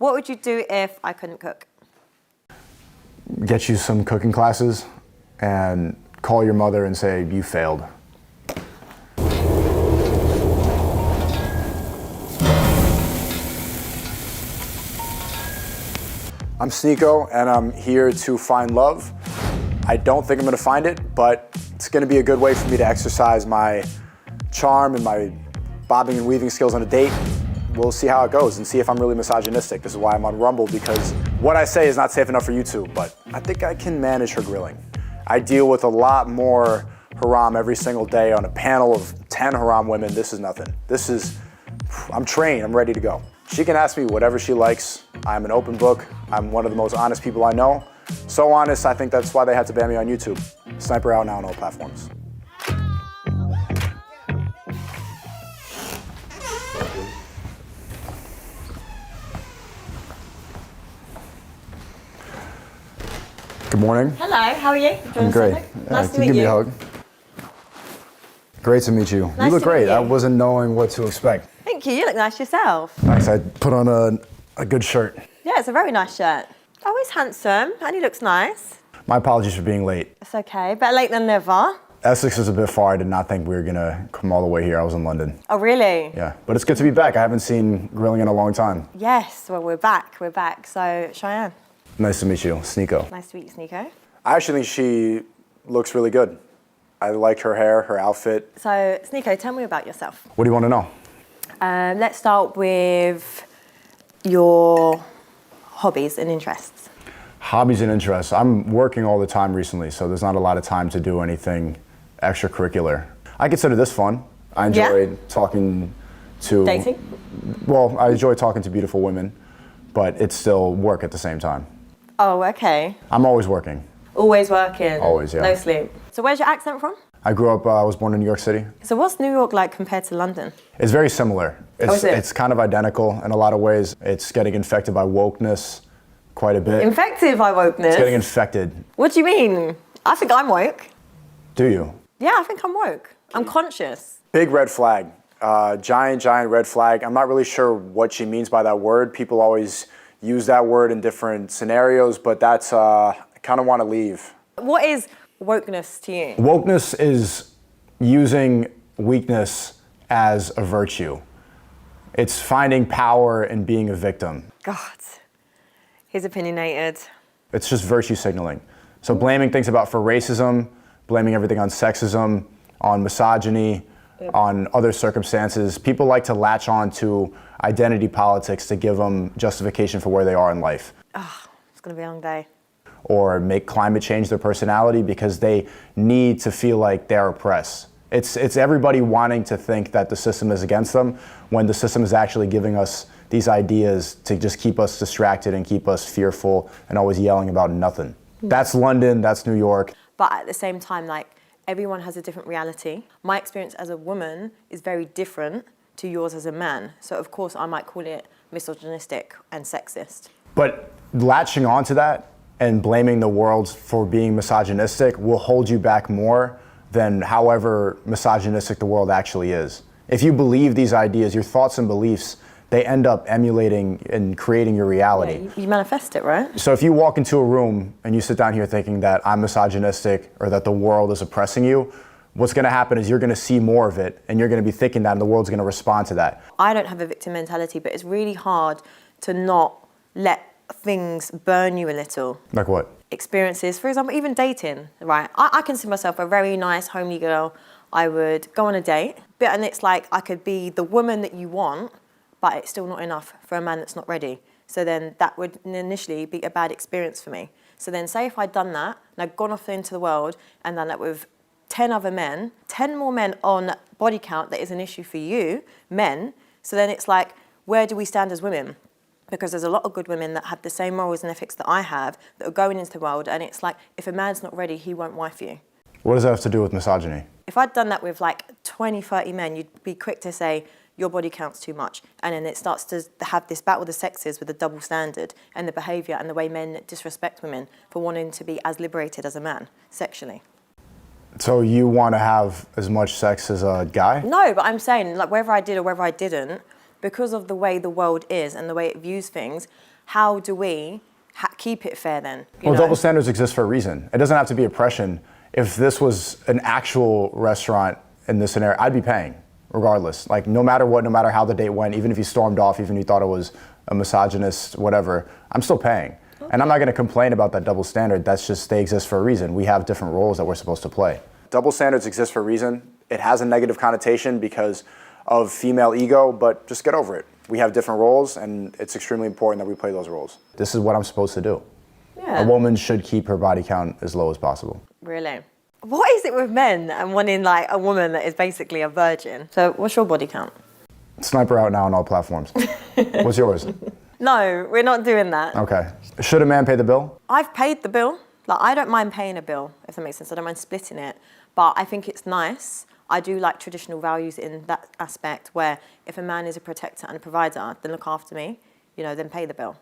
What would you do if I couldn't cook? Get you some cooking classes and call your mother and say you failed. I'm Sneako, and I'm here to find love. I don't think I'm gonna find it, but it's gonna be a good way for me to exercise my charm and my bobbing and weaving skills on a date. We'll see how it goes and see if I'm really misogynistic. This is why I'm on Rumble, because what I say is not safe enough for YouTube, but I think I can manage her grilling. I deal with a lot more haram every single day on a panel of 10 haram women. This is nothing. I'm trained, I'm ready to go. She can ask me whatever she likes. I'm an open book. I'm one of the most honest people I know. So honest, I think that's why they had to ban me on YouTube. Sniper out now on all platforms. Good morning. Hello, how are you? I'm great. Nice to can meet you give me you. a hug? Great to meet you. Nice You look to meet great. you. I wasn't knowing what to expect. Thank you, you look nice yourself. Thanks, I put on a good shirt. Yeah, it's a very nice shirt. Oh, he's handsome and he looks nice. My apologies for being late. It's okay, better late than never. Essex is a bit far. I did not think we were gonna come all the way here. I was in London. Oh, really? Yeah, but it's good to be back. I haven't seen grilling in a long time. Yes, well, we're back. So, CHIAN. Nice to meet you, Sneako. Nice to meet you, Sneako. I actually think she looks really good. I like her hair, her outfit. So, Sneako, tell me about yourself. What do you want to know? Let's start with your hobbies and interests. Hobbies and interests. I'm working all the time recently, so there's not a lot of time to do anything extracurricular. I consider this fun. I enjoy talking to... Dating? Well, I enjoy talking to beautiful women, but it's still work at the same time. Oh, okay. I'm always working. Always working? Always, yeah. No sleep. So where's your accent from? I grew up, I was born in New York City. So what's New York like compared to London? It's very similar. Is it? It's kind of identical in a lot of ways. It's getting infected by wokeness quite a bit. Infected by wokeness? It's getting infected. What do you mean? I think I'm woke. Do you? Yeah, I think I'm woke. I'm conscious. Big red flag. Giant red flag. I'm not really sure what she means by that word. People always use that word in different scenarios, but that's, I kind of want to leave. What is wokeness to you? Wokeness is using weakness as a virtue. It's finding power in being a victim. God, he's opinionated. It's just virtue signaling. So blaming things for racism, blaming everything on sexism, on misogyny, on other circumstances. People like to latch on to identity politics to give them justification for where they are in life. Oh, it's gonna be a long day. Or make climate change their personality because they need to feel like they're oppressed. It's everybody wanting to think that the system is against them when the system is actually giving us these ideas to just keep us distracted and keep us fearful and always yelling about nothing. That's London, that's New York. But at the same time, like, everyone has a different reality. My experience as a woman is very different to yours as a man. So of course I might call it misogynistic and sexist. But latching onto that and blaming the world for being misogynistic will hold you back more than however misogynistic the world actually is. If you believe these ideas, your thoughts and beliefs, they end up emulating and creating your reality. Yeah, you manifest it, right? So if you walk into a room and you sit down here thinking that I'm misogynistic or that the world is oppressing you, what's gonna happen is you're gonna see more of it and you're gonna be thinking that and the world's gonna respond to that. I don't have a victim mentality, but it's really hard to not let things burn you a little. Like what? Experiences, for example, even dating, right? I consider myself a very nice, homely girl. I would go on a date, and it's like I could be the woman that you want, but it's still not enough for a man that's not ready. So then that would initially be a bad experience for me. So then say if I'd done that, and I'd gone off into the world, and done that with 10 other men, 10 more men on body count that is an issue for you, men, so then it's like, where do we stand as women? Because there's a lot of good women that have the same morals and ethics that I have that are going into the world, and it's like, if a man's not ready, he won't wife you. What does that have to do with misogyny? If I'd done that with like 20, 30 men, you'd be quick to say, your body counts too much. And then it starts to have this battle of the sexes with a double standard and the behaviour and the way men disrespect women for wanting to be as liberated as a man sexually. So you want to have as much sex as a guy? No, but I'm saying, like, whether I did or whether I didn't, because of the way the world is and the way it views things, how do we keep it fair then? Well, double standards exist for a reason. It doesn't have to be oppression. If this was an actual restaurant in this scenario, I'd be paying regardless. Like no matter what, no matter how the date went, even if you stormed off, even if you thought it was a misogynist, whatever, I'm still paying. Okay. And I'm not gonna complain about that double standard. That's just, they exist for a reason. We have different roles that we're supposed to play. Double standards exist for a reason. It has a negative connotation because of female ego, but just get over it. We have different roles and it's extremely important that we play those roles. This is what I'm supposed to do. Yeah. A woman should keep her body count as low as possible. Really? What is it with men and wanting like a woman that is basically a virgin? So what's your body count? Sniper out now on all platforms. What's yours? No, we're not doing that. Okay. Should a man pay the bill? I've paid the bill. Like, I don't mind paying a bill, if that makes sense. I don't mind splitting it. But I think it's nice. I do like traditional values in that aspect where if a man is a protector and a provider, then look after me, you know, then pay the bill.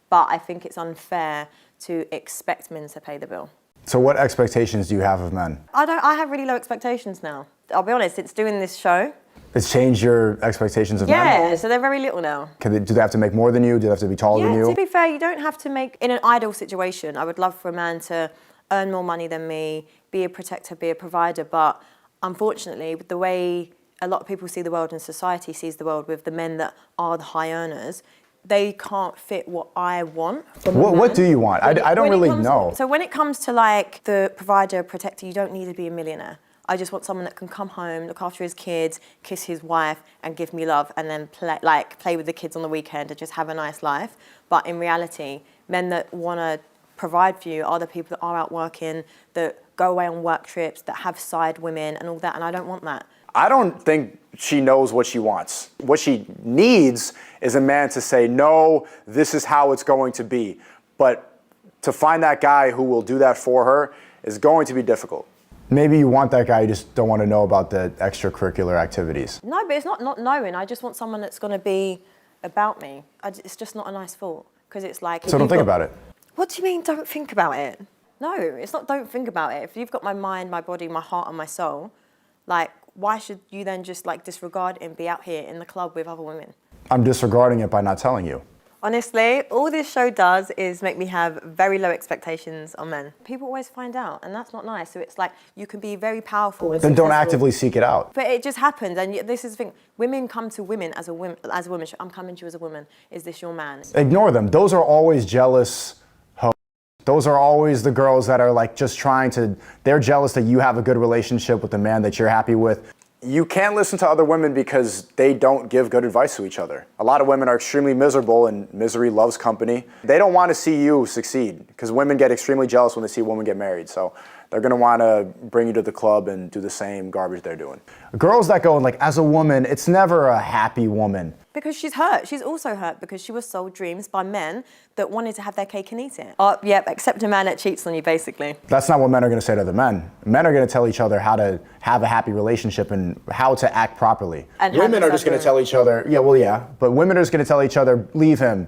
But I think it's unfair to expect men to pay the bill. So what expectations do you have of men? I have really low expectations now. I'll be honest, it's doing this show. It's changed your expectations of men? Yeah, so they're very little now. Do they have to make more than you? Do they have to be taller than you? To be fair, you don't have to make, in an ideal situation, I would love for a man to earn more money than me, be a protector, be a provider, but unfortunately, with the way a lot of people see the world and society sees the world with the men that are the high earners, they can't fit what I want from a man. What do you want? I don't really know. So when it comes to like the provider, protector, you don't need to be a millionaire. I just want someone that can come home, look after his kids, kiss his wife, and give me love, and then play with the kids on the weekend and just have a nice life. But in reality, men that want to provide for you are the people that are out working, that go away on work trips, that have side women and all that, and I don't want that. I don't think she knows what she wants. What she needs is a man to say, no, this is how it's going to be. But to find that guy who will do that for her is going to be difficult. Maybe you want that guy, you just don't want to know about the extracurricular activities. No, but it's not knowing. I just want someone that's going to be about me. It's just not a nice thought, because it's like... So don't think about it. What do you mean, don't think about it? No, it's not don't think about it. If you've got my mind, my body, my heart, and my soul, like, why should you then just like disregard it and be out here in the club with other women? I'm disregarding it by not telling you. Honestly, all this show does is make me have very low expectations on men. People always find out, and that's not nice. So it's like, you can be very powerful and Then don't successful, actively seek it out. but it just happens, and this is the thing. Women come to women as a woman. I'm coming to you as a woman. Is this your man? Ignore them. Those are always jealous hoes. Those are always the girls that are like just trying to, they're jealous that you have a good relationship with the man that you're happy with. You can't listen to other women because they don't give good advice to each other. A lot of women are extremely miserable, and misery loves company. They don't want to see you succeed, because women get extremely jealous when they see a woman get married. So they're going to want to bring you to the club and do the same garbage they're doing. Girls that go, like, as a woman, it's never a happy woman. Because she's hurt. She's also hurt because she was sold dreams by men that wanted to have their cake and eat it. Oh, yep, except a man that cheats on you, basically. That's not what men are going to say to other men. Men are going to tell each other how to have a happy relationship and how to act properly. And women are just going to tell each other, but women are just going to tell each other, leave him.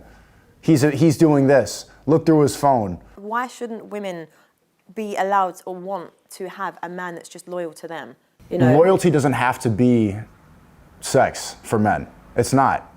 He's doing this. Look through his phone. Why shouldn't women be allowed or want to have a man that's just loyal to them? You know? Loyalty doesn't have to be sex for men. It's not.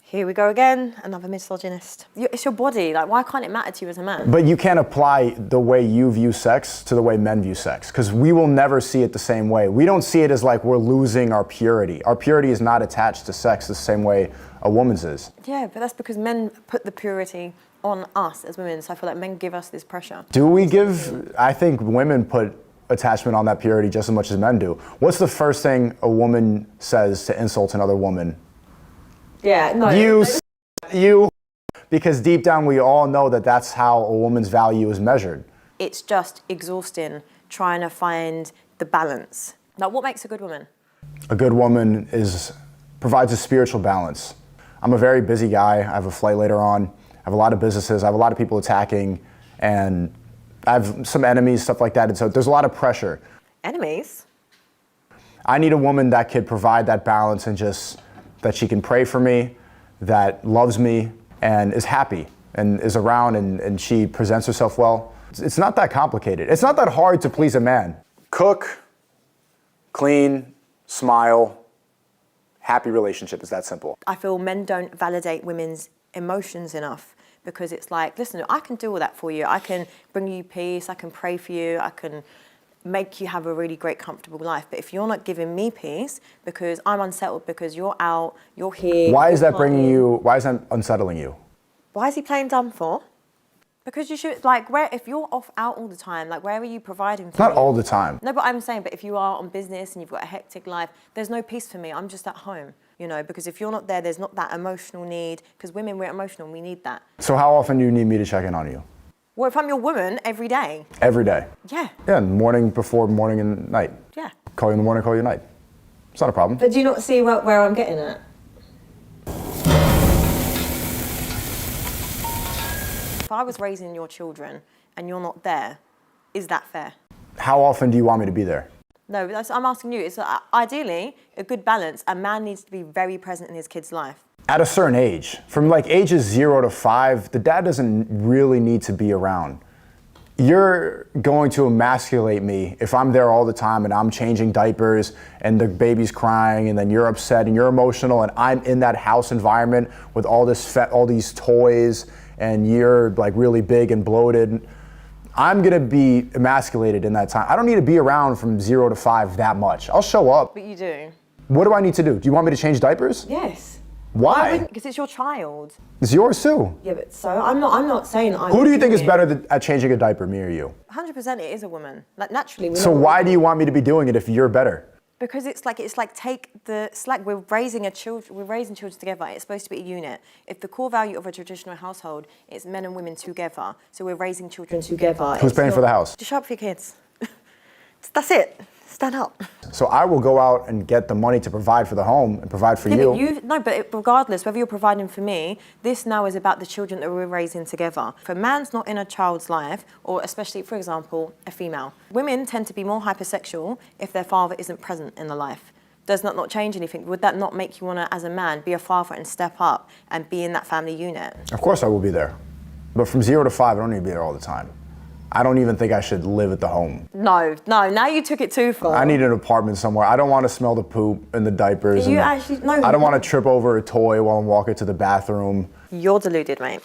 Here we go again, another misogynist. It's your body, like why can't it matter to you as a man? But you can't apply the way you view sex to the way men view sex, because we will never see it the same way. We don't see it as like we're losing our purity. Our purity is not attached to sex the same way a woman's is. Yeah, but that's because men put the purity on us as women, so I feel like men give us this pressure. Do we give, I think women put attachment on that purity just as much as men do. What's the first thing a woman says to insult another woman? Yeah, no. You, because deep down we all know that that's how a woman's value is measured. It's just exhausting trying to find the balance. Like, what makes a good woman? A good woman provides a spiritual balance. I'm a very busy guy. I have a flight later on. I have a lot of businesses. I have a lot of people attacking, and I have some enemies, stuff like that. And so there's a lot of pressure. Enemies? I need a woman that could provide that balance and just that she can pray for me, that loves me, and is happy, and is around, and she presents herself well. It's not that complicated. It's not that hard to please a man. Cook, clean, smile, happy relationship. It's that simple. I feel men don't validate women's emotions enough because it's like, listen, I can do all that for you. I can bring you peace. I can pray for you. I can make you have a really great, comfortable life. But if you're not giving me peace because I'm unsettled because you're out, you're here. Why is that why is that unsettling you? Why is he playing dumb for? Because you should, like, if you're out all the time, like, where are you providing for Not me? all the time. No, but I'm saying, but if you are on business and you've got a hectic life, there's no peace for me. I'm just at home, you know, because if you're not there, there's not that emotional need. Because women, we're emotional, we need that. So how often do you need me to check in on you? Well, if I'm your woman, every day. Every day? Yeah. Yeah, morning, before, morning and night. Yeah. Call you in the morning, call you at night. It's not a problem. But do you not see where I'm getting at? If I was raising your children and you're not there, is that fair? How often do you want me to be there? No, I'm asking you. It's ideally a good balance. A man needs to be very present in his kid's life. At a certain age, from like ages 0 to 5, the dad doesn't really need to be around. You're going to emasculate me if I'm there all the time and I'm changing diapers and the baby's crying and then you're upset and you're emotional and I'm in that house environment with all these toys and you're like really big and bloated. I'm gonna be emasculated in that time. I don't need to be around from 0 to 5 that much. I'll show up. But you do. What do I need to do? Do you want me to change diapers? Yes. Why? Because it's your child. It's yours too. Yeah, but so I'm not saying I'm. Who do you think is better at changing a diaper, me or you? 100% it is a woman. Like naturally. So why do you want me to be doing it if you're better? Because it's like take the slack. We're raising children together. It's supposed to be a unit. If the core value of a traditional household is men and women together, so we're raising children together. Who's paying for the house? Just show up for your kids. That's it. Stand up. So I will go out and get the money to provide for the home and provide for you. But regardless, whether you're providing for me, this now is about the children that we're raising together. If a man's not in a child's life, or especially, for example, a female, women tend to be more hypersexual if their father isn't present in the life. Does that not change anything? Would that not make you want to, as a man, be a father and step up and be in that family unit? Of course I will be there. But from 0 to 5, I don't need to be there all the time. I don't even think I should live at the home. No, now you took it too far. I need an apartment somewhere. I don't want to smell the poop and the diapers. I don't want to trip over a toy while I'm walking to the bathroom. You're deluded, mate.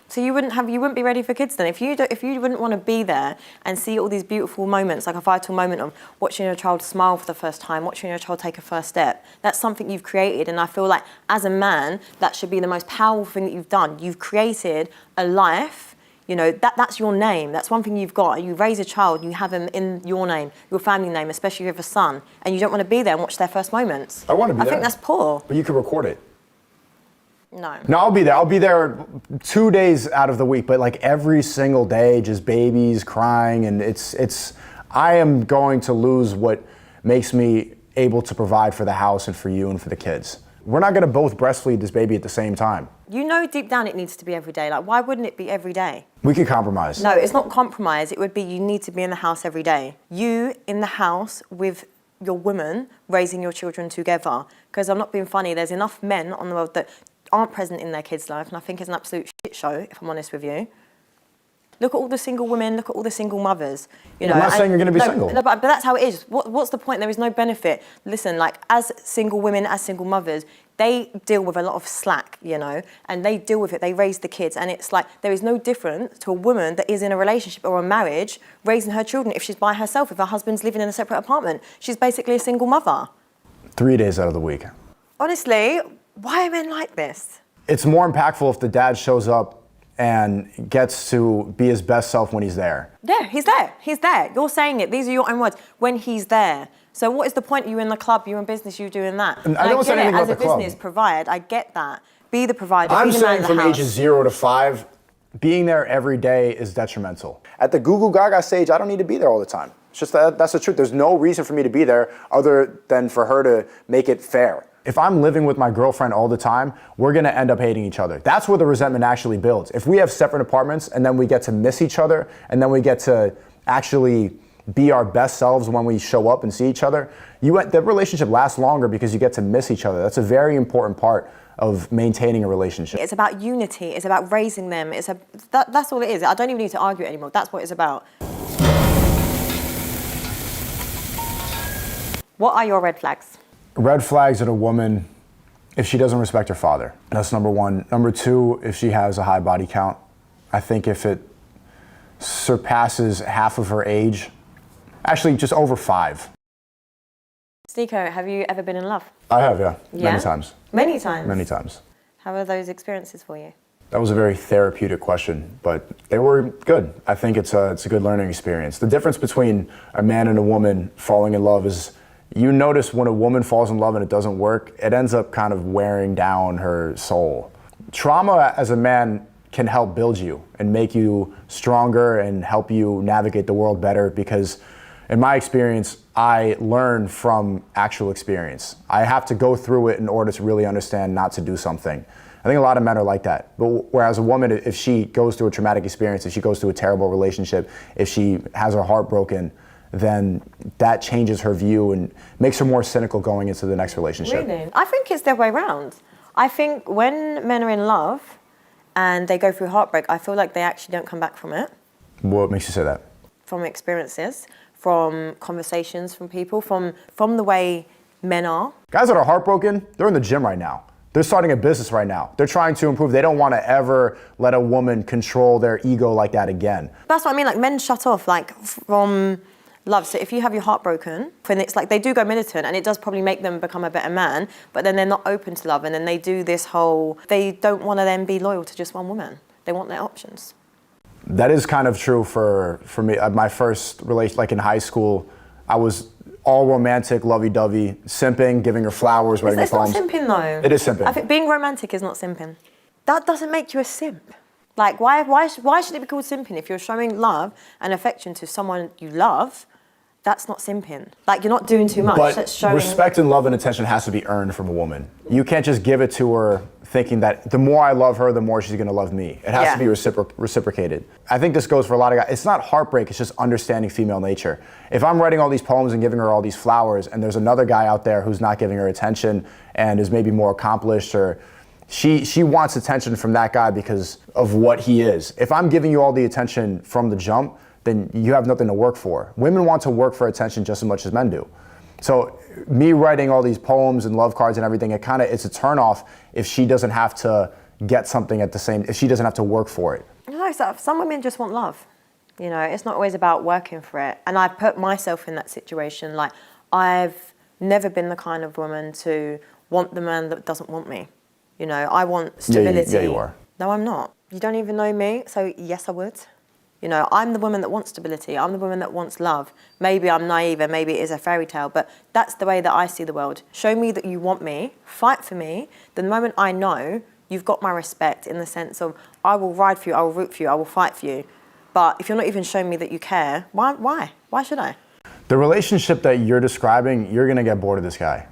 So you wouldn't be ready for kids then. If you wouldn't want to be there and see all these beautiful moments, like a vital moment of watching your child smile for the first time, watching your child take a first step, that's something you've created. And I feel like as a man, that should be the most powerful thing that you've done. You've created a life. You know, that's your name. That's one thing you've got. You raise a child, you have them in your name, your family name, especially if you have a son, and you don't want to be there and watch their first moments. I want to be there. I think that's poor. But you can record it. No. No, I'll be there. I'll be there 2 days out of the week, but like every single day, just babies crying, and I am going to lose what makes me able to provide for the house and for you and for the kids. We're not going to both breastfeed this baby at the same time. You know deep down it needs to be every day. Like, why wouldn't it be every day? We could compromise. No, it's not compromise. It would be you need to be in the house every day. You in the house with your woman raising your children together. Because I'm not being funny, there's enough men on the world that aren't present in their kids' life, and I think it's an absolute shit show, if I'm honest with you. Look at all the single women, look at all the single mothers. You know, I'm not saying you're going to be single. No, but that's how it is. What's the point? There is no benefit. Listen, like, as single women, as single mothers, they deal with a lot of slack, you know, and they deal with it. They raise the kids, and it's like there is no difference to a woman that is in a relationship or a marriage raising her children if she's by herself, if her husband's living in a separate apartment. She's basically a single mother. 3 days out of the week. Honestly, why are men like this? It's more impactful if the dad shows up and gets to be his best self when he's there. Yeah, he's there. He's there. You're saying it. These are your own words. When he's there. So what is the point? You in the club, you in business, you doing that. And I don't say anything about the club. As a business, provide. I get that. Be the provider. I'm be the man saying in the from house. ages 0 to 5, being there every day is detrimental. At the Goo Goo Gaga stage, I don't need to be there all the time. It's just that's the truth. There's no reason for me to be there other than for her to make it fair. If I'm living with my girlfriend all the time, we're gonna end up hating each other. That's where the resentment actually builds. If we have separate apartments and then we get to miss each other and then we get to actually be our best selves when we show up and see each other, the relationship lasts longer because you get to miss each other. That's a very important part of maintaining a relationship. It's about unity. It's about raising them. That's all it is. I don't even need to argue it anymore. That's what it's about. What are your red flags? Red flags in a woman if she doesn't respect her father. That's number one. Number two, if she has a high body count. I think if it surpasses half of her age, actually just over 5. Sneako, have you ever been in love? I have, yeah. Yeah? Many times. Many times? Many times. How are those experiences for you? That was a very therapeutic question, but they were good. I think it's a good learning experience. The difference between a man and a woman falling in love is you notice when a woman falls in love and it doesn't work, it ends up kind of wearing down her soul. Trauma as a man can help build you and make you stronger and help you navigate the world better because in my experience, I learn from actual experience. I have to go through it in order to really understand not to do something. I think a lot of men are like that. But whereas a woman, if she goes through a traumatic experience, if she goes through a terrible relationship, if she has her heart broken, then that changes her view and makes her more cynical going into the next relationship. Really? I think it's the other way around. I think when men are in love and they go through heartbreak, I feel like they actually don't come back from it. What makes you say that? From experiences, from conversations from people, from the way men are. Guys that are heartbroken, they're in the gym right now. They're starting a business right now. They're trying to improve. They don't want to ever let a woman control their ego like that again. That's what I mean, like men shut off like from love. So if you have your heart broken, then it's like they do go militant and it does probably make them become a better man, but then they're not open to love and then they do this whole, they don't want to then be loyal to just one woman. They want their options. That is kind of true for me. My first relation, like in high school, I was all romantic, lovey-dovey, simping, giving her flowers, writing her poems. It's not simping though. It is simping. I think being romantic is not simping. That doesn't make you a simp. Like why should it be called simping? If you're showing love and affection to someone you love, that's not simping. Like you're not doing too much. But that's showing... respect and love and attention has to be earned from a woman. You can't just give it to her thinking that the more I love her, the more she's gonna love me. It has to be reciprocated. I think this goes for a lot of guys. It's not heartbreak, it's just understanding female nature. If I'm writing all these poems and giving her all these flowers and there's another guy out there who's not giving her attention and is maybe more accomplished or she wants attention from that guy because of what he is. If I'm giving you all the attention from the jump, then you have nothing to work for. Women want to work for attention just as much as men do. So me writing all these poems and love cards and everything, it's a turnoff if she doesn't have to get something at the same, if she doesn't have to work for it. No, some women just want love. You know, it's not always about working for it. And I've put myself in that situation. Like, I've never been the kind of woman to want the man that doesn't want me. You know, I want stability. Yeah, you are. No, I'm not. You don't even know me, so yes, I would. You know, I'm the woman that wants stability. I'm the woman that wants love. Maybe I'm naive and maybe it is a fairy tale, but that's the way that I see the world. Show me that you want me, fight for me. The moment I know you've got my respect in the sense of I will ride for you, I will root for you, I will fight for you. But if you're not even showing me that you care, why? Why should I? The relationship that you're describing, you're gonna get bored of this guy.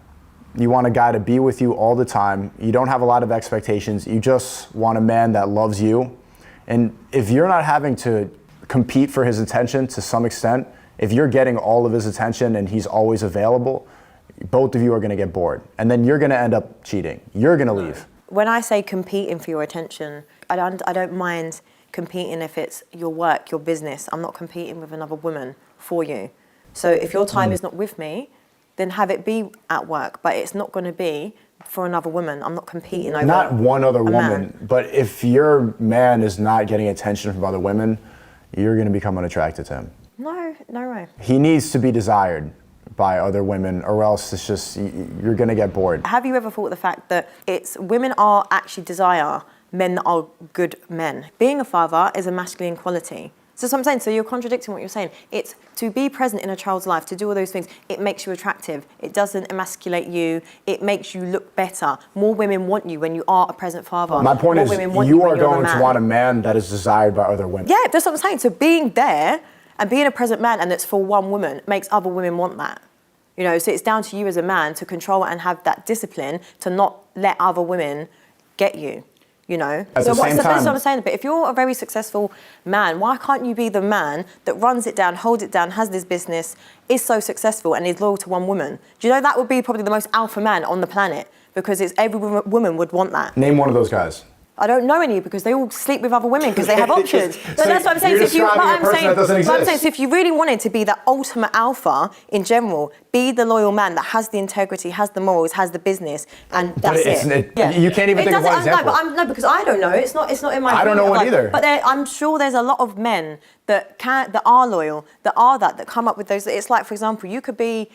You want a guy to be with you all the time. You don't have a lot of expectations. You just want a man that loves you. And if you're not having to compete for his attention to some extent, if you're getting all of his attention and he's always available, both of you are gonna get bored. And then you're gonna end up cheating. You're gonna leave. When I say competing for your attention, I don't mind competing if it's your work, your business. I'm not competing with another woman for you. So if your time is not with me, then have it be at work, but it's not gonna be for another woman. I'm not competing over Not one other woman, man. but if your man is not getting attention from other women, you're gonna become unattracted to him. No way. He needs to be desired by other women or else it's just, you're gonna get bored. Have you ever thought the fact that women are actually desire men that are good men? Being a father is a masculine quality. So that's what I'm saying. So you're contradicting what you're saying. It's to be present in a child's life, to do all those things. It makes you attractive. It doesn't emasculate you. It makes you look better. More women want you when you are a present father. My point is, you are going to want a man that is desired by other women. Yeah, that's what I'm saying. So being there and being a present man and it's for one woman makes other women want that. You know, so it's down to you as a man to control and have that discipline to not let other women get you. You know, that's what I'm saying. But if you're a very successful man, why can't you be the man that runs it down, holds it down, has this business, is so successful and is loyal to one woman? Do you know that would be probably the most alpha man on the planet because it's every woman would want that. Name one of those guys. I don't know any because they all sleep with other women because they have options. So that's what I'm saying. You're So describing so if you really wanted to be the ultimate alpha in general, be the loyal man that has the integrity, has the morals, has the business, and that's it. You can't even think of one example. No, because I don't know. It's not in my. I don't know one either. But I'm sure there's a lot of men that are loyal, that come up with those. It's like, for example, you could be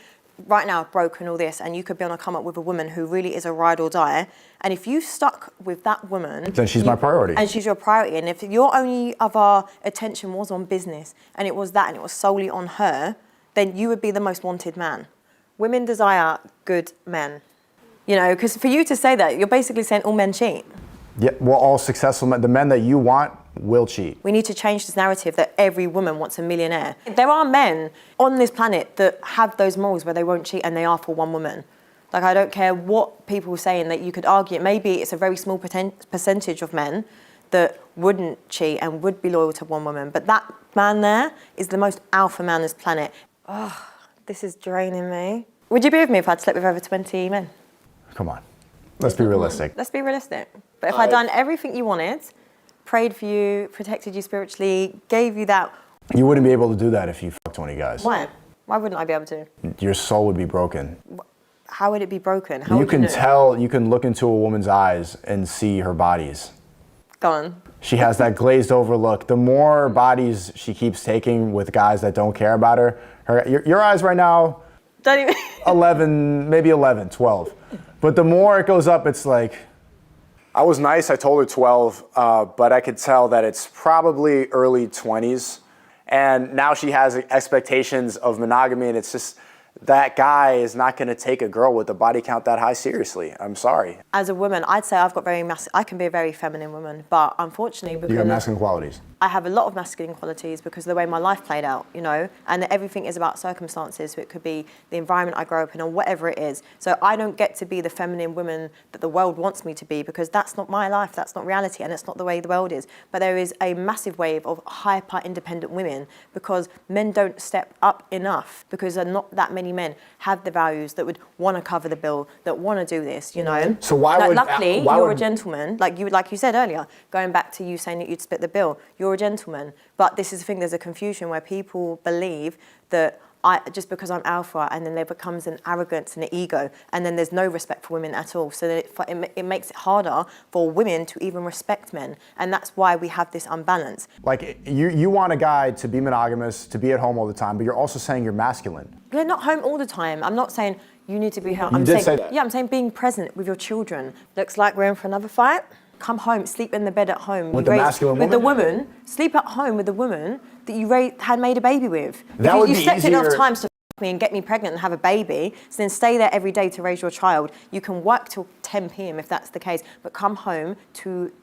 right now broke and all this, and you could be able to come up with a woman who really is a ride or die, and if you stuck with that woman, then she's my priority, and she's your priority, and if your only other attention was on business and it was solely on her, then you would be the most wanted man. Women desire good men, because for you to say that, you're basically saying all men cheat. Yeah, well, all successful men, the men that you want will cheat. We need to change this narrative that every woman wants a millionaire. There are men on this planet that have those morals where they won't cheat and they are for one woman. Like, I don't care what people are saying, that you could argue, maybe it's a very small percentage of men that wouldn't cheat and would be loyal to one woman. But that man there is the most alpha man on this planet. Oh, this is draining me. Would you be with me if I'd slept with over 20 men? Come on, let's be realistic. Let's be realistic. But if I'd done everything you wanted, prayed for you, protected you spiritually, gave you that. You wouldn't be able to do that if you fucked 20 guys. Why? Why wouldn't I be able to? Your soul would be broken. How would it be broken? You can look into a woman's eyes and see her bodies. Go on. She has that glazed over look. The more bodies she keeps taking with guys that don't care about her, your eyes right now, don't even 11, maybe 11, 12. But the more it goes up, it's like, I was nice, I told her 12, but I could tell that it's probably early 20s. And now she has expectations of monogamy, and it's just, that guy is not gonna take a girl with a body count that high seriously. I'm sorry. As a woman, I'd say I've got I can be a very feminine woman, but unfortunately, because you have masculine qualities. I have a lot of masculine qualities because of the way my life played out, and everything is about circumstances. So it could be the environment I grew up in or whatever it is. So I don't get to be the feminine woman that the world wants me to be because that's not my life, that's not reality, and it's not the way the world is. But there is a massive wave of hyper-independent women because men don't step up enough, because there are not that many men have the values that would want to cover the bill, that want to do this, So luckily, you're a gentleman, like you said earlier, going back to you saying that you'd split the bill, you're a gentleman. But this is the thing, there's a confusion where people believe that just because I'm alpha, and then there becomes an arrogance and an ego, and then there's no respect for women at all. So that it makes it harder for women to even respect men, and that's why we have this unbalance. Like, you want a guy to be monogamous, to be at home all the time, but you're also saying you're masculine. You're not home all the time. I'm not saying you need to be home. You did say that. Yeah, I'm saying being present with your children. Looks like we're in for another fight. Come home, sleep in the bed at home. With the masculine woman? With the woman, sleep at home with the woman that you had made a baby with. That would be easier. You slept enough times to me and get me pregnant and have a baby, so then stay there every day to raise your child. You can work till 10 p.m. if that's the case, but come home to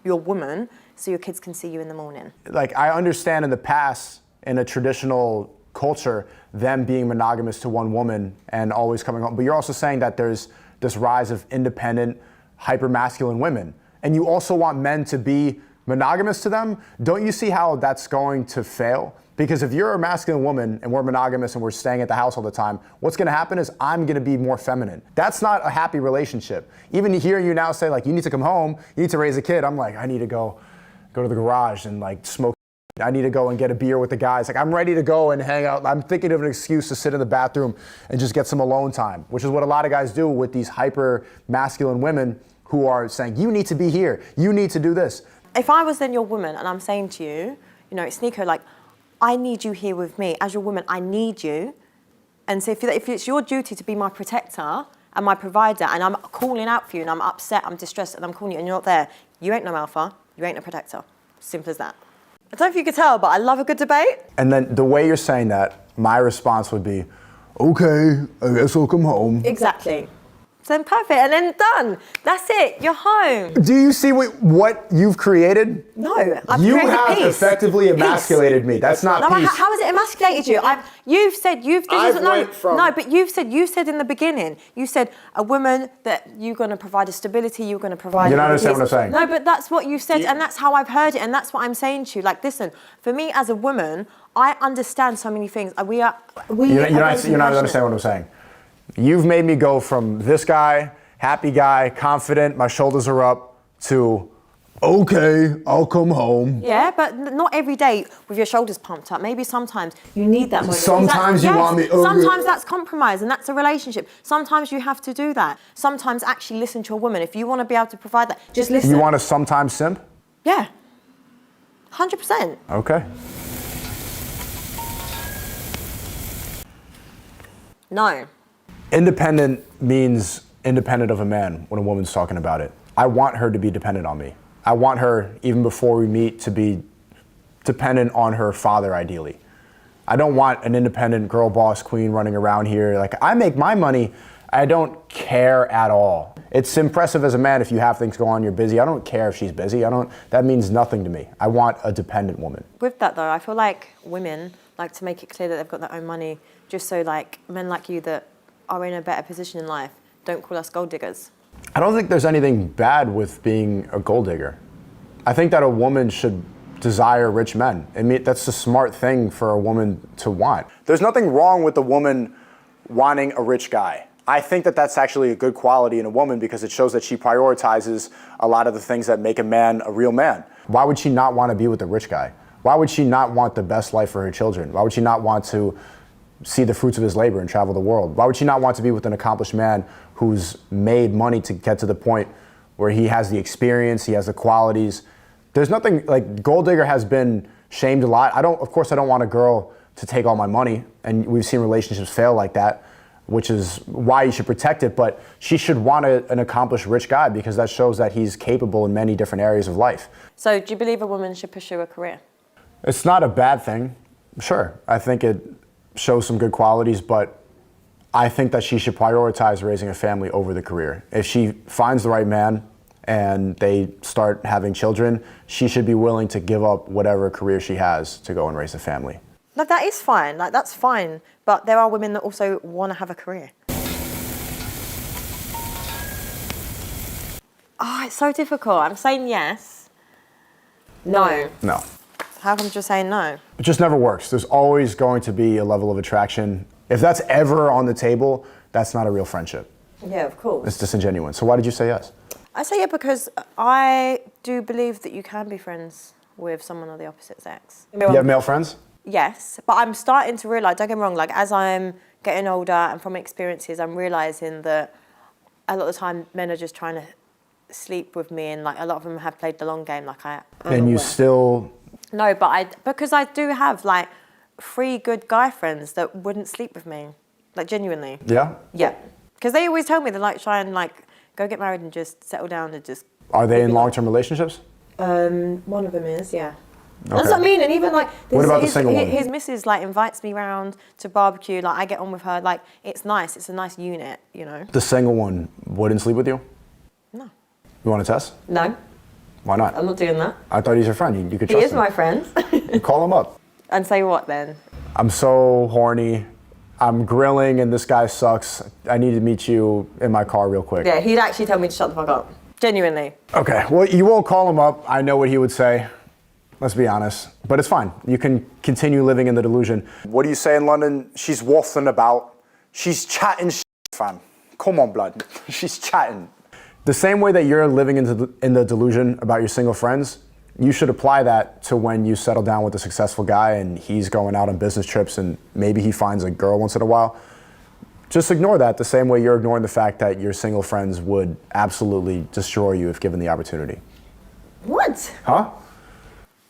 your woman so your kids can see you in the morning. Like, I understand in the past, in a traditional culture, them being monogamous to one woman and always coming home, but you're also saying that there's this rise of independent, hyper-masculine women. And you also want men to be monogamous to them. Don't you see how that's going to fail? Because if you're a masculine woman and we're monogamous and we're staying at the house all the time, what's gonna happen is I'm gonna be more feminine. That's not a happy relationship. Even hearing you now say, like, you need to come home, you need to raise a kid, I'm like, I need to go to the garage and like smoke. I need to go and get a beer with the guys. Like, I'm ready to go and hang out. I'm thinking of an excuse to sit in the bathroom and just get some alone time, which is what a lot of guys do with these hyper masculine women who are saying, you need to be here, you need to do this. If I was then your woman and I'm saying to you, Sneako, like, I need you here with me. As your woman, I need you. And so if it's your duty to be my protector and my provider, and I'm calling out for you and I'm upset, I'm distressed, and I'm calling you and you're not there, you ain't no alpha, you ain't no protector. Simple as that. I don't know if you could tell, but I love a good debate. And then the way you're saying that, my response would be, okay, I guess I'll come home. Exactly. Then perfect, and then done. That's it, you're home. Do you see what you've created? No, I've you created have peace. Effectively emasculated me. That's not peace. How has it emasculated you? You said in the beginning, you said a woman that you're going to provide a stability, you're going to provide. You don't understand what I'm saying. No, but that's what you said, and that's how I've heard it, and that's what I'm saying to you. Like, listen, for me as a woman, I understand so many things. You're not understanding what I'm saying. You've made me go from this guy, happy guy, confident, my shoulders are up, to okay, I'll come home. Yeah, but not every day with your shoulders pumped up. Maybe sometimes you need that moment. Sometimes you want me. Sometimes that's compromise and that's a relationship. Sometimes you have to do that. Sometimes actually listen to a woman. If you want to be able to provide that, just listen. You want to sometimes simp? Yeah. 100%. Okay. No. Independent means independent of a man when a woman's talking about it. I want her to be dependent on me. I want her, even before we meet, to be dependent on her father, ideally. I don't want an independent girl boss queen running around here. Like, I make my money, I don't care at all. It's impressive as a man if you have things go on, you're busy. I don't care if she's busy. That means nothing to me. I want a dependent woman. With that though, I feel like women like to make it clear that they've got their own money, just so like men like you that are in a better position in life don't call us gold diggers. I don't think there's anything bad with being a gold digger. I think that a woman should desire rich men. I mean, that's a smart thing for a woman to want. There's nothing wrong with a woman wanting a rich guy. I think that that's actually a good quality in a woman because it shows that she prioritizes a lot of the things that make a man a real man. Why would she not want to be with a rich guy? Why would she not want the best life for her children? Why would she not want to see the fruits of his labor and travel the world? Why would she not want to be with an accomplished man who's made money to get to the point where he has the experience, he has the qualities? There's nothing, like, gold digger has been shamed a lot. Of course I don't want a girl to take all my money, and we've seen relationships fail like that, which is why you should protect it, but she should want an accomplished rich guy because that shows that he's capable in many different areas of life. So do you believe a woman should pursue a career? It's not a bad thing, sure. I think it shows some good qualities, but I think that she should prioritize raising a family over the career. If she finds the right man and they start having children, she should be willing to give up whatever career she has to go and raise a family. No, that is fine. Like, that's fine. But there are women that also want to have a career. Oh, it's so difficult. I'm saying yes. No. No. How come you're saying no? It just never works. There's always going to be a level of attraction. If that's ever on the table, that's not a real friendship. Yeah, of course. It's disingenuous. So why did you say yes? I say yeah because I do believe that you can be friends with someone of the opposite sex. You have male friends? Yes, but I'm starting to realise, don't get me wrong, like as I'm getting older and from experiences, I'm realising that a lot of the time men are just trying to sleep with me, and like a lot of them have played the long game like I am. And you still... No, but because I do have like 3 good guy friends that wouldn't sleep with me, like genuinely. Yeah? Yeah, because they always tell me they're like, try and like go get married and just settle down and just... Are they in long-term relationships? One of them is, yeah. Okay. That's what I mean, and even like... What about the single one? His missus like invites me round to barbecue, like I get on with her, like it's nice, it's a nice unit, you know. The single one wouldn't sleep with you? No. You want to test? No. Why not? I'm not doing that. I thought he's your friend. You could trust him. He is my friend. You call him up. And say what then? I'm so horny. I'm grilling and this guy sucks. I need to meet you in my car real quick. Yeah, he'd actually tell me to shut the fuck up. Genuinely. Okay, well, you won't call him up. I know what he would say. Let's be honest. But it's fine. You can continue living in the delusion. What do you say in London? She's waffling about. She's chatting shit, fam. Come on, blood. She's chatting. The same way that you're living in the delusion about your single friends, you should apply that to when you settle down with a successful guy and he's going out on business trips and maybe he finds a girl once in a while. Just ignore that the same way you're ignoring the fact that your single friends would absolutely destroy you if given the opportunity. What? Huh?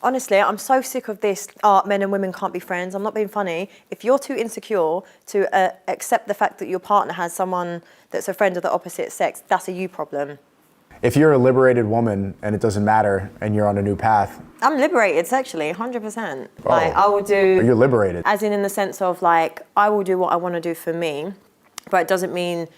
Honestly, I'm so sick of this, men and women can't be friends. I'm not being funny. If you're too insecure to accept the fact that your partner has someone that's a friend of the opposite sex, that's a you problem. If you're a liberated woman and it doesn't matter and you're on a new path. I'm liberated sexually, 100%. Oh. Like, I will do... You're liberated. As in the sense of, like, I will do what I want to do for me, but it doesn't mean,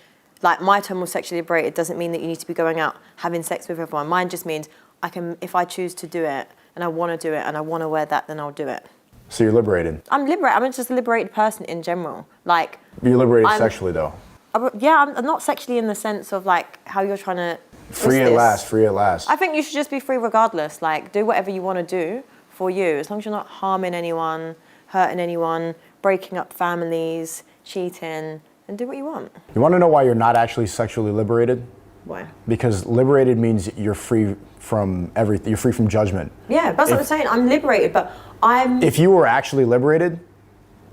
like, my term of sexually liberated doesn't mean that you need to be going out having sex with everyone. Mine just means I can, if I choose to do it, and I want to do it, and I want to wear that, then I'll do it. So you're liberated? I'm liberated. I'm just a liberated person in general. Like... You're liberated sexually, though? Yeah, I'm not sexually in the sense of, like, how you're trying to... Free at last, free at last. I think you should just be free regardless. Like, do whatever you want to do for you. As long as you're not harming anyone, hurting anyone, breaking up families, cheating, then do what you want. You want to know why you're not actually sexually liberated? Why? Because liberated means you're free from everything. You're free from judgment. Yeah, that's what I'm saying. I'm liberated, but I'm... If you were actually liberated,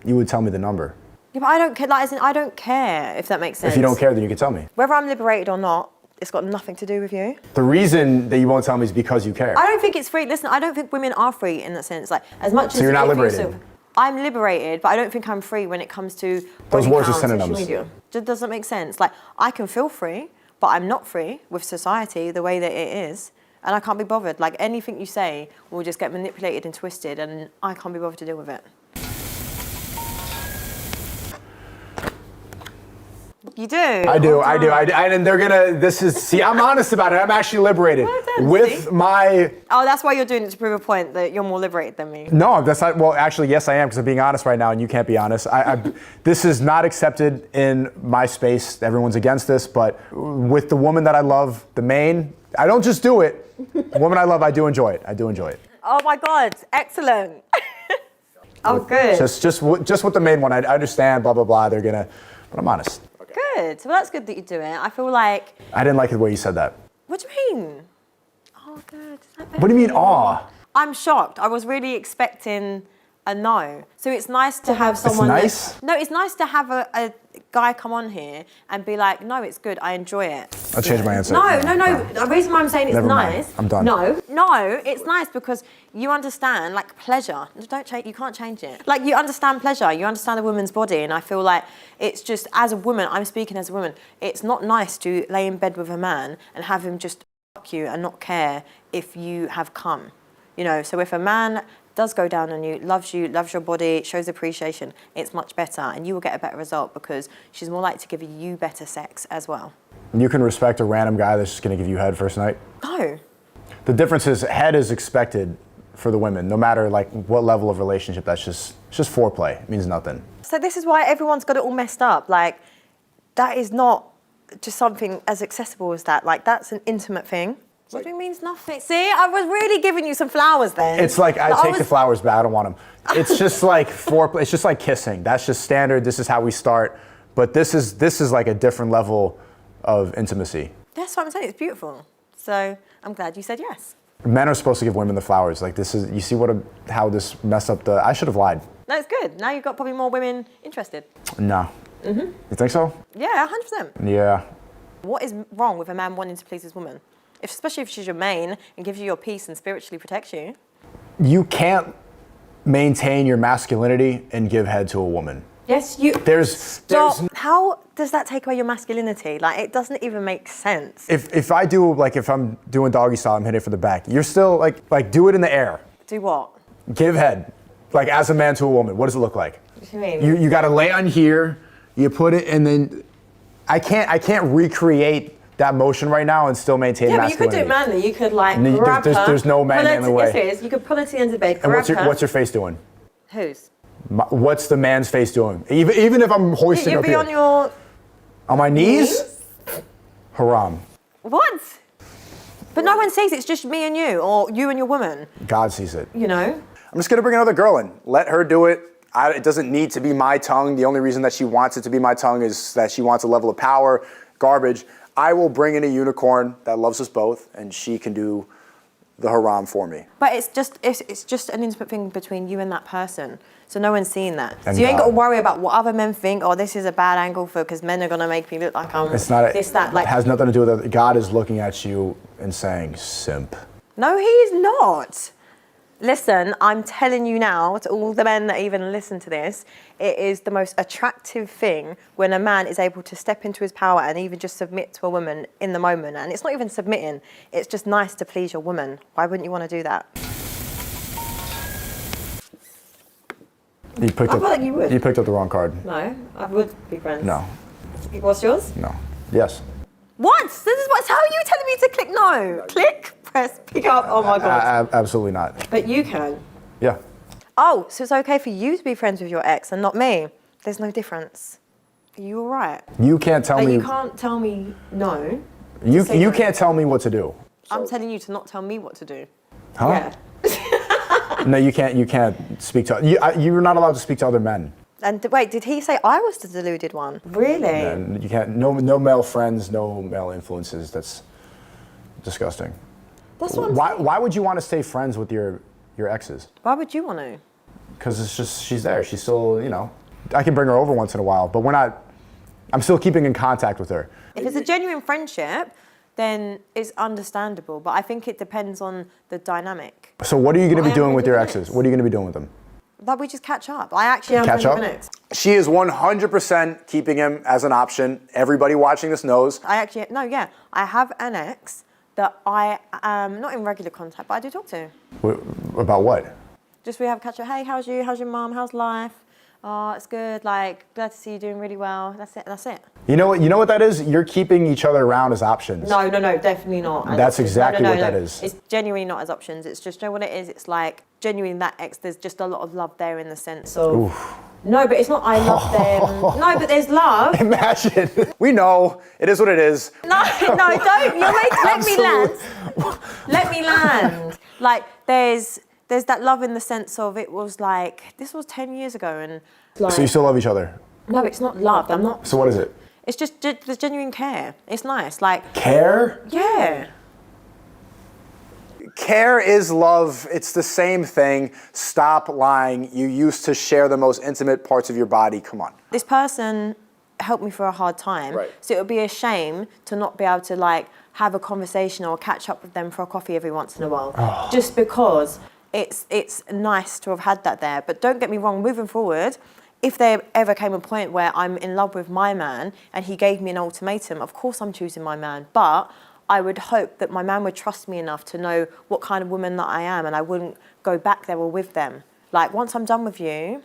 you would tell me the number. Yeah, but I don't care. Like, as in, I don't care, if that makes sense. If you don't care, then you can tell me. Whether I'm liberated or not, it's got nothing to do with you. The reason that you won't tell me is because you care. I don't think it's free. Listen, I don't think women are free in that sense. Like, as much as... So you're not liberated? I'm liberated, but I don't think I'm free when it comes to... Those words are social synonyms. media. Just doesn't make sense. Like, I can feel free, but I'm not free with society the way that it is. And I can't be bothered. Like, anything you say will just get manipulated and twisted, and I can't be bothered to deal with it. You do? I do. And they're gonna, see, I'm honest about it. I'm actually liberated. With my... Oh, that's why you're doing it, to prove a point that you're more liberated than me. No, that's not, well, actually, yes, I am, because I'm being honest right now, and you can't be honest. This is not accepted in my space. Everyone's against this, but with the woman that I love, the main, I don't just do it. The woman I love, I do enjoy it. I do enjoy it. Oh my God, excellent. Oh, good. Just with the main one, I understand, blah, blah, blah, they're gonna, but I'm honest. Good. Well, that's good that you're doing it. I feel like... I didn't like the way you said that. What do you mean? Oh, good. Is that better? What do you mean, aw? I'm shocked. I was really expecting a no. So it's nice to have someone... It's nice? No, it's nice to have a guy come on here and be like, no, it's good. I enjoy it. I'll change my answer. No. The reason why I'm saying it's Never nice... mind. I'm done. No, it's nice because you understand, like, pleasure. Don't change. You can't change it. Like, you understand pleasure. You understand a woman's body. And I feel like it's just, as a woman, I'm speaking as a woman, it's not nice to lay in bed with a man and have him just fuck you and not care if you have come. You know, so if a man does go down on you, loves your body, shows appreciation, it's much better, and you will get a better result because she's more likely to give you better sex as well. You can respect a random guy that's just gonna give you head first night? No. The difference is head is expected for the women, no matter like what level of relationship. That's just foreplay. It means nothing. So this is why everyone's got it all messed up. Like, that is not just something as accessible as that. Like, that's an intimate thing. What do you mean nothing? See, I was really giving you some flowers then. It's like, I take the flowers back, I don't want them. It's just like foreplay, it's just like kissing. That's just standard, this is how we start. But this is like a different level of intimacy. That's what I'm saying, it's beautiful. So I'm glad you said yes. Men are supposed to give women the flowers. Like this is, you see how this messed up I should have lied. No, it's good. Now you've got probably more women interested. No. Mm-hmm. You think so? Yeah, 100%. Yeah. What is wrong with a man wanting to please his woman? Especially if she's your main and gives you your peace and spiritually protects you. You can't maintain your masculinity and give head to a woman. Yes, you... Stop. How does that take away your masculinity? Like, it doesn't even make sense. If I'm doing doggy style, I'm hitting it from the back. You're still like do it in the air. Do what? Give head. Like as a man to a woman. What does it look like? What do you mean? You gotta lay on here, you put it, and then I can't recreate that motion right now and still maintain masculinity. Yeah, but you could do it manly. You could like grab her. There's no man in the way. Yes, you could pull her to the end of the bed, and what's your face doing? Whose? What's the man's face doing? Even if I'm hoisting up here. You'd be on my knees? Haram. What? But no one sees it. It's just me and you, or you and your woman. God sees it. You know? I'm just gonna bring another girl in. Let her do it. It doesn't need to be my tongue. The only reason that she wants it to be my tongue is that she wants a level of power. Garbage. I will bring in a unicorn that loves us both, and she can do the haram for me. But it's just an intimate thing between you and that person. So no one's seeing that. And so you ain't got to worry about what other men think, or this is a bad angle because men are gonna make me look like I'm It has nothing to do with it. God is looking at you and saying, simp. No, he's not. Listen, I'm telling you now, to all the men that even listen to this, it is the most attractive thing when a man is able to step into his power and even just submit to a woman in the moment. And it's not even submitting, it's just nice to please your woman. Why wouldn't you want to do that? You picked I feel like you would. You picked up the wrong card. No, I would be friends. No. What's yours? No. Yes. What? This is what's how are you telling me to click no? Click, press, pick up. Oh my God. Absolutely not. But you can. Yeah. Oh, so it's okay for you to be friends with your ex and not me? There's no difference. Are you all right? You can't tell me. You can't tell me no. You can't tell me what to do. I'm telling you to not tell me what to do. Huh? Yeah. No, you can't. You can't speak to. You're not allowed to speak to other men. And wait, did he say I was the deluded one? Really? And you can't, no male friends, no male influences. That's disgusting. That's what I'm saying. Why would you want to stay friends with your exes? Why would you want to? Because it's just, she's there. She's still, you know, I can bring her over once in a while, but I'm still keeping in contact with her. If it's a genuine friendship, then it's understandable. But I think it depends on the dynamic. So what are you going to be doing with your with exes? What are you going to be doing with them? Like we just catch up. I actually am Catch friends up? with an ex. She is 100% keeping him as an option. Everybody watching this knows. I have an ex that I am not in regular contact, but I do talk to. About what? Just we have a catch up. Hey, how's you? How's your mum? How's life? Oh, it's good. Like, glad to see you doing really well. That's it. You know what that is? You're keeping each other around as options. No, definitely not. That's exactly what that is. It's genuinely not as options. It's just, you know what it is? It's like, genuinely that ex, there's just a lot of love there in the sense of... Oof. No, but it's not I love them. No, but there's love. Imagine. We know. It is what it is. No, don't. Let me land. Let me land. Like, there's that love in the sense of it was like, this was 10 years ago and... Like, So you still love each other? No, it's not love. I'm not... So what is it? It's just there's genuine care. It's nice. Like... Care? Yeah. Care is love. It's the same thing. Stop lying. You used to share the most intimate parts of your body. Come on. This person helped me for a hard time. Right. So it would be a shame to not be able to like have a conversation or catch up with them for a coffee every once in a while. Oh. Just because it's nice to have had that there. But don't get me wrong, moving forward, if there ever came a point where I'm in love with my man and he gave me an ultimatum, of course I'm choosing my man. But I would hope that my man would trust me enough to know what kind of woman that I am and I wouldn't go back there or with them. Like, once I'm done with you,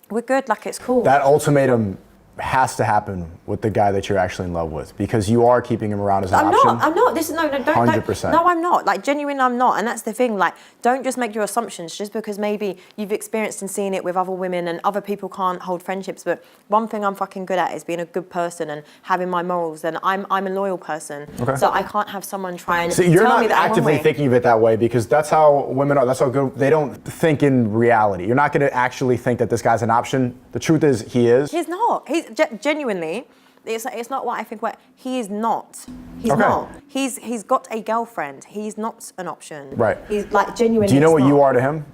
we're good, like, it's cool. That ultimatum has to happen with the guy that you're actually in love with because you are keeping him around as an option. I'm not. This is don't. 100%. No, I'm not. Like, genuinely, I'm not. And that's the thing. Like, don't just make your assumptions just because maybe you've experienced and seen it with other women and other people can't hold friendships. But one thing I'm fucking good at is being a good person and having my morals. And I'm a loyal person. Okay. So I can't have someone try and So you're tell not me that actively I'm one way. thinking of it that way because that's how women are. That's how good they don't think in reality. You're not going to actually think that this guy's an option. The truth is, he is. He's not. He's genuinely. It's not what I think. What he is not. He's Okay. not. He's got a girlfriend. He's not an option. Right. He's like genuinely. Do you know what not. you are to him?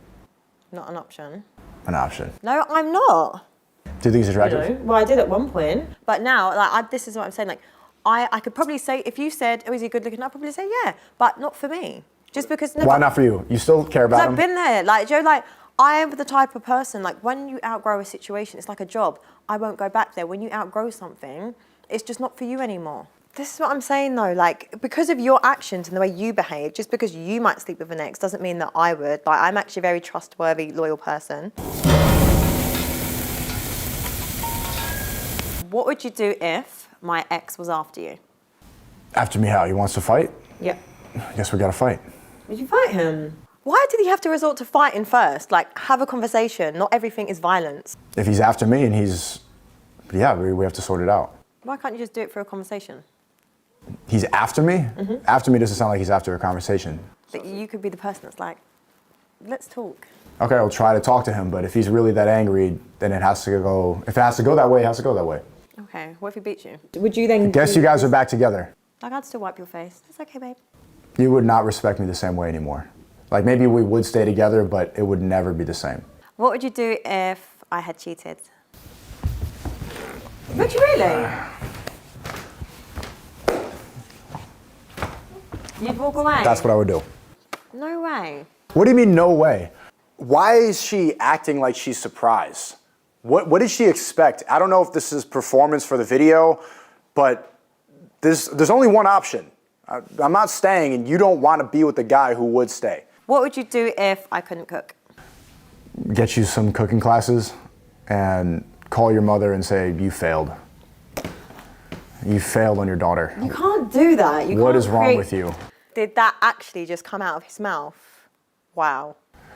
Not an option. An option. No, I'm not. Do you think he's attractive? You know? Well, I did at one point, but now, like, this is what I'm saying. Like, I could probably say if you said, "Oh, is he good looking?" I'd probably say, "Yeah," but not for me. Just because. Why not for you? You still care about him? I've been there. Like, Joe, like, I am the type of person, like, when you outgrow a situation, it's like a job. I won't go back there. When you outgrow something, it's just not for you anymore. This is what I'm saying, though. Like, because of your actions and the way you behave, just because you might sleep with an ex doesn't mean that I would. Like, I'm actually a very trustworthy, loyal person. What would you do if my ex was after you? After me, how? He wants to fight? Yeah. I guess we gotta fight. Would you fight him? Why did he have to resort to fighting first? Like, have a conversation. Not everything is violence. If he's after me and he's, yeah, we have to sort it out. Why can't you just do it for a conversation? He's after me? Mm-hmm. After me doesn't sound like he's after a conversation. That you could be the person that's like, let's talk. Okay, I'll try to talk to him, but if he's really that angry, then it has to go, if it has to go that way, it has to go that way. Okay, what if he beats you? Would you then... Guess you guys are back together. Like, I'd still wipe your face. It's okay, babe. You would not respect me the same way anymore. Like, maybe we would stay together, but it would never be the same. What would you do if I had cheated? Would you really? You'd walk away? That's what I would do. No way. What do you mean, no way? Why is she acting like she's surprised? What did she expect? I don't know if this is performance for the video, but there's only one option. I'm not staying, and you don't want to be with the guy who would stay. What would you do if I couldn't cook? Get you some cooking classes and call your mother and say, you failed. You failed on your daughter. You can't do that. What is wrong with you? Did that actually just come out of his mouth? Wow.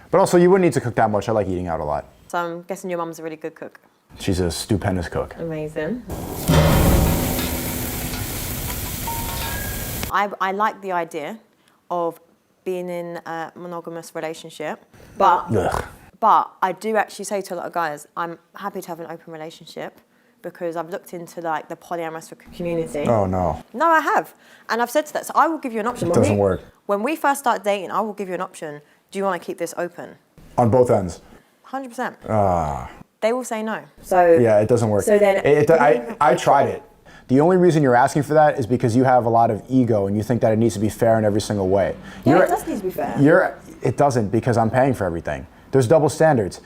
But also, you wouldn't need to cook that much. I like eating out a lot. So I'm guessing your mum's a really good cook. She's a stupendous cook. Amazing. I like the idea of being in a monogamous relationship, but But I do actually say to a lot of guys, I'm happy to have an open relationship because I've looked into like the polyamorous community. Oh no. No, I have. And I've said to that, so I will give you an option. It doesn't work. When we first start dating, I will give you an option. Do you want to keep this open? On both ends? 100%. They will say no. So yeah, it doesn't work. So then I tried it. The only reason you're asking for that is because you have a lot of ego and you think that it needs to be fair in every single way. Yeah, it does need to be fair. It doesn't, because I'm paying for everything. There's double standards.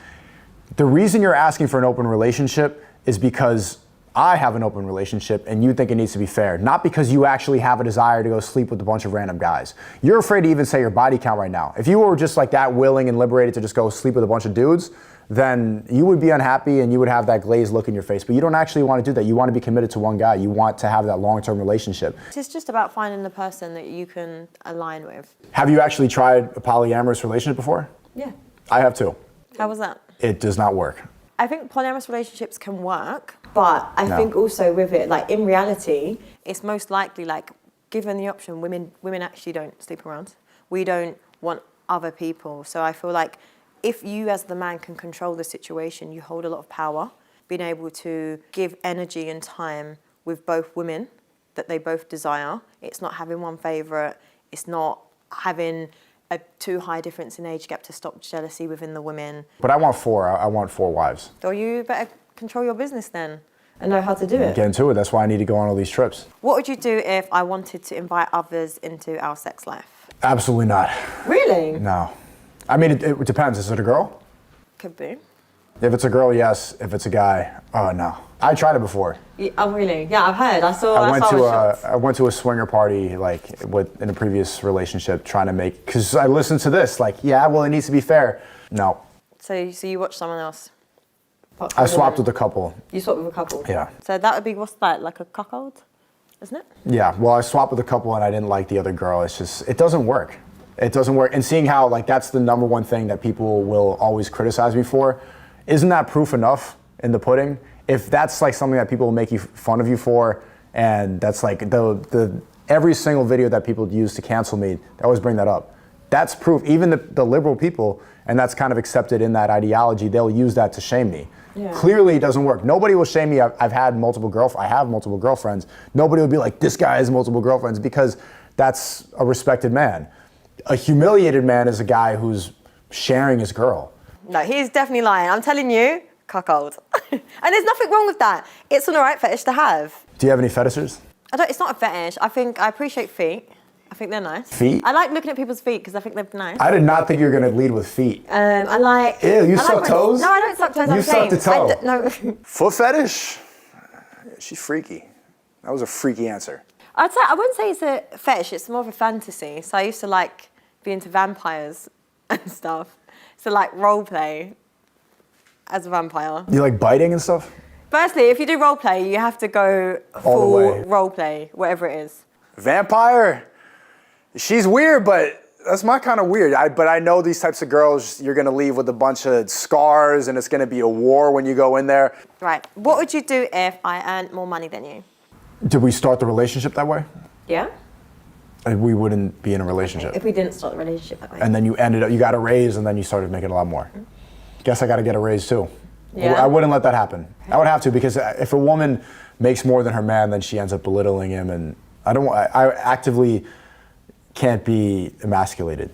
The reason you're asking for an open relationship is because I have an open relationship and you think it needs to be fair, not because you actually have a desire to go sleep with a bunch of random guys. You're afraid to even say your body count right now. If you were just like that willing and liberated to just go sleep with a bunch of dudes, then you would be unhappy and you would have that glazed look in your face. But you don't actually want to do that. You want to be committed to one guy. You want to have that long-term relationship. It's just about finding the person that you can align with. Have you actually tried a polyamorous relationship before? Yeah. I have too. How was that? It does not work. I think polyamorous relationships can work, but I think also with it, like in reality, it's most likely like given the option, women actually don't sleep around. We don't want other people. So I feel like if you as the man can control the situation, you hold a lot of power, being able to give energy and time with both women that they both desire. It's not having one favourite. It's not having a too high difference in age gap to stop jealousy within the women. But I want four. I want 4 wives. So you better control your business then and know how to do it. Get into it. That's why I need to go on all these trips. What would you do if I wanted to invite others into our sex life? Absolutely not. Really? No. I mean, it depends. Is it a girl? Could be. If it's a girl, yes. If it's a guy, oh no. I tried it before. Yeah, oh really? Yeah, I've heard. I went to a swinger party like in a previous relationship, trying to make, because I listened to this like, yeah, well, it needs to be fair. No. So you watched someone else? I swapped with a couple. You swapped with a couple? Yeah. So that would be, what's that, like a cuckold, isn't it? Yeah, well, I swapped with a couple and I didn't like the other girl. It's just, it doesn't work. It doesn't work. And seeing how like that's the number one thing that people will always criticize me for, isn't that proof enough in the pudding? If that's like something that people will make fun of you for, and that's like the every single video that people use to cancel me, they always bring that up. That's proof. Even the liberal people, and that's kind of accepted in that ideology, they'll use that to shame me. Yeah. Clearly it doesn't work. Nobody will shame me. I have multiple girlfriends. Nobody will be like, this guy has multiple girlfriends, because that's a respected man. A humiliated man is a guy who's sharing his girl. No, he's definitely lying. I'm telling you, cuckold. And there's nothing wrong with that. It's an alright fetish to have. Do you have any fetishes? It's not a fetish. I appreciate feet. I think they're nice. Feet? I like looking at people's feet because I think they're nice. I did not think you were going to lead with feet. I like... Ew, you suck toes? No, I don't suck toes. You sucked a toe. No. Foot fetish? She's freaky. That was a freaky answer. I wouldn't say it's a fetish. It's more of a fantasy. So I used to like be into vampires and stuff. So like role play as a vampire. You like biting and stuff? Firstly, if you do role play, you have to go full role play, whatever it is. Vampire? She's weird, but that's my kind of weird. But I know these types of girls, you're gonna leave with a bunch of scars and it's gonna be a war when you go in there. Right. What would you do if I earned more money than you? Did we start the relationship that way? Yeah. We wouldn't be in a relationship. Okay, if we didn't start the relationship that way. And then you got a raise and then you started making a lot more. Guess I gotta get a raise too. Yeah. I wouldn't let that happen. I would have to, because if a woman makes more than her man, then she ends up belittling him, and I actively can't be emasculated.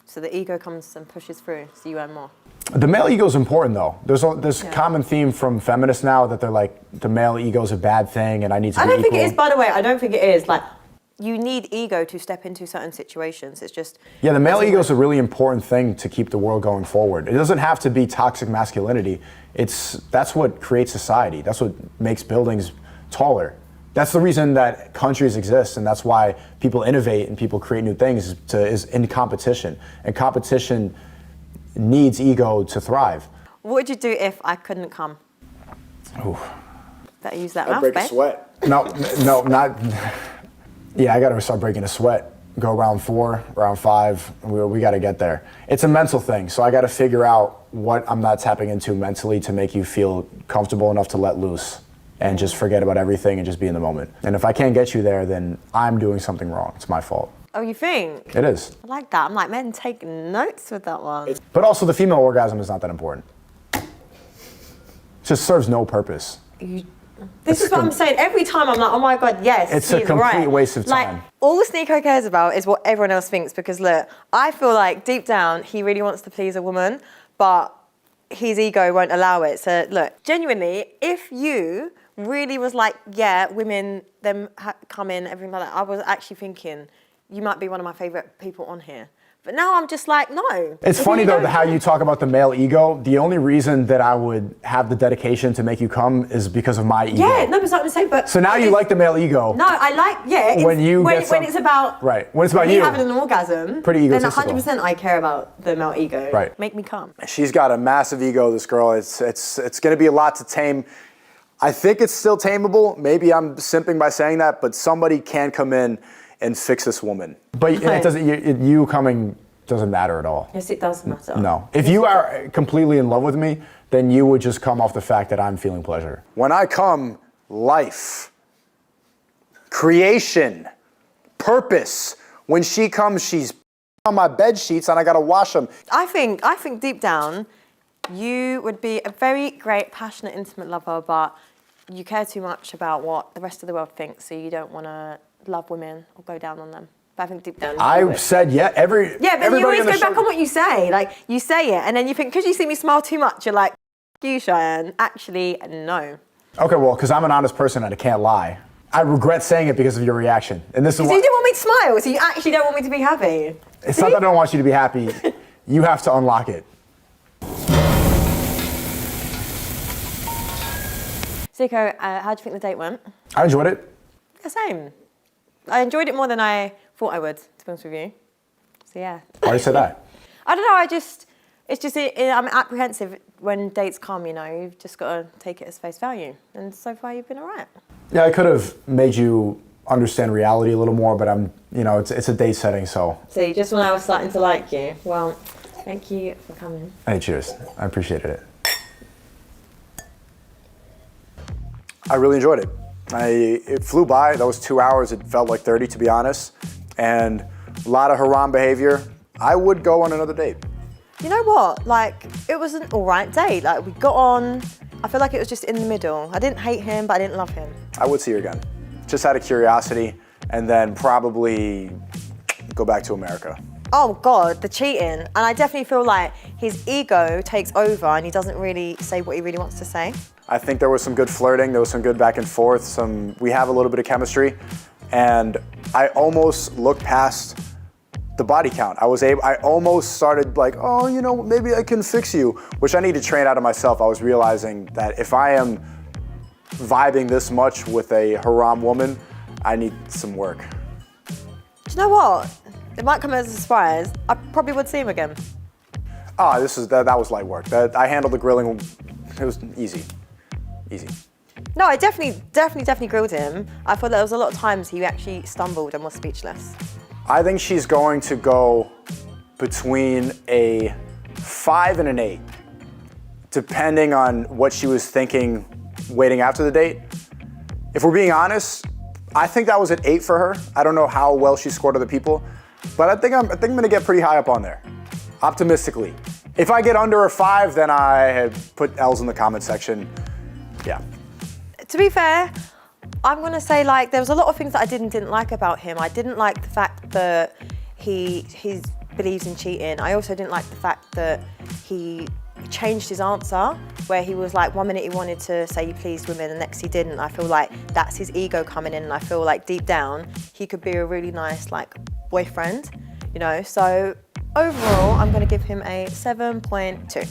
So the ego comes and pushes through, so you earn more. The male ego is important though. There's a common theme from feminists now that they're like, the male ego is a bad thing and I need to be equal. I don't think it is, by the way, I don't think it is. Like, you need ego to step into certain situations. It's just... Yeah, the male ego is a really important thing to keep the world going forward. It doesn't have to be toxic masculinity. That's what creates society. That's what makes buildings taller. That's the reason that countries exist, and that's why people innovate and people create new things is in competition. And competition needs ego to thrive. What would you do if I couldn't come? Ooh. Better use that I'd mouth, break a sweat. No, not... Yeah, I gotta start breaking a sweat. Go round 4, round 5, we gotta get there. It's a mental thing, so I gotta figure out what I'm not tapping into mentally to make you feel comfortable enough to let loose and just forget about everything and just be in the moment. And if I can't get you there, then I'm doing something wrong. It's my fault. Oh, you think? It is. I like that. I'm like, men, take notes with that one. But also the female orgasm is not that important. It just serves no purpose. This is what I'm saying. Every time I'm like, oh my God, yes. It's a complete waste of time. Like, all Sneako cares about is what everyone else thinks, because look, I feel like deep down, he really wants to please a woman, but his ego won't allow it. So look, genuinely, if you really was like, yeah, women, them come in, everything like that, I was actually thinking, you might be one of my favorite people on here. But now I'm just like, no. It's funny though how you talk about the male ego. The only reason that I would have the dedication to make you come is because of my ego. Yeah, no, but I'm saying, but so now you like the male ego. No, I like, yeah. When it's about right, when it's about you having an orgasm, pretty egotistical. Then 100% I care about the male ego. Right. Make me come. She's got a massive ego, this girl. It's going to be a lot to tame. I think it's still tameable. Maybe I'm simping by saying that, but somebody can come in and fix this woman. But it doesn't. You coming doesn't matter at all. Yes, it does matter. No. If you are completely in love with me, then you would just come off the fact that I'm feeling pleasure. When I come, life, creation, purpose. When she comes, she's on my bed sheets and I gotta wash them. I think deep down, you would be a very great, passionate, intimate lover, but you care too much about what the rest of the world thinks, so you don't want to love women or go down on them. But I think deep down, I said but you always go back on what you say. Like, you say it, and then you think, because you see me smile too much, you're like, you, CHIAN. Actually, no. Okay, well, because I'm an honest person and I can't lie. I regret saying it because of your reaction. And this is so you didn't want me to smile, so you actually don't want me to be happy. It's not that I don't want you to be happy. You have to unlock it. Sneako, how do you think the date went? I enjoyed it. The same. I enjoyed it more than I thought I would, to be honest with you. So yeah. Why do you say that? I don't know, I'm apprehensive when dates come, you know, you've just got to take it as face value. And so far you've been all right. Yeah, I could have made you understand reality a little more, but it's a date setting, so. See, just when I was starting to like you, well, thank you for coming. Hey, cheers. I appreciated it. I really enjoyed it. It flew by. That was 2 hours. It felt like 30, to be honest. And a lot of haram behavior. I would go on another date. You know what? Like, it was an all right date. Like, we got on. I feel like it was just in the middle. I didn't hate him, but I didn't love him. I would see her again. Just out of curiosity, and then probably go back to America. Oh God, the cheating. And I definitely feel like his ego takes over and he doesn't really say what he really wants to say. I think there was some good flirting, there was some good back and forth, we have a little bit of chemistry, and I almost looked past the body count. I almost started like, oh, you know, maybe I can fix you, which I need to train out of myself. I was realizing that if I am vibing this much with a haram woman, I need some work. Do you know what? It might come as a surprise. I probably would see him again. Ah, that was light work. I handled the grilling, it was easy. Easy. No, I definitely grilled him. I thought there was a lot of times he actually stumbled and was speechless. I think she's going to go between a 5 and an 8, depending on what she was thinking waiting after the date. If we're being honest, I think that was an 8 for her. I don't know how well she scored other people, but I think I'm gonna get pretty high up on there, optimistically. If I get under a 5, then I put L's in the comment section. Yeah. To be fair, I'm gonna say, like, there was a lot of things that I didn't like about him. I didn't like the fact that he believes in cheating. I also didn't like the fact that he changed his answer, where he was like, 1 minute he wanted to say he pleased women, and next he didn't. I feel like that's his ego coming in, and I feel like deep down he could be a really nice, like, boyfriend, you know. So overall, I'm gonna give him a 7.2.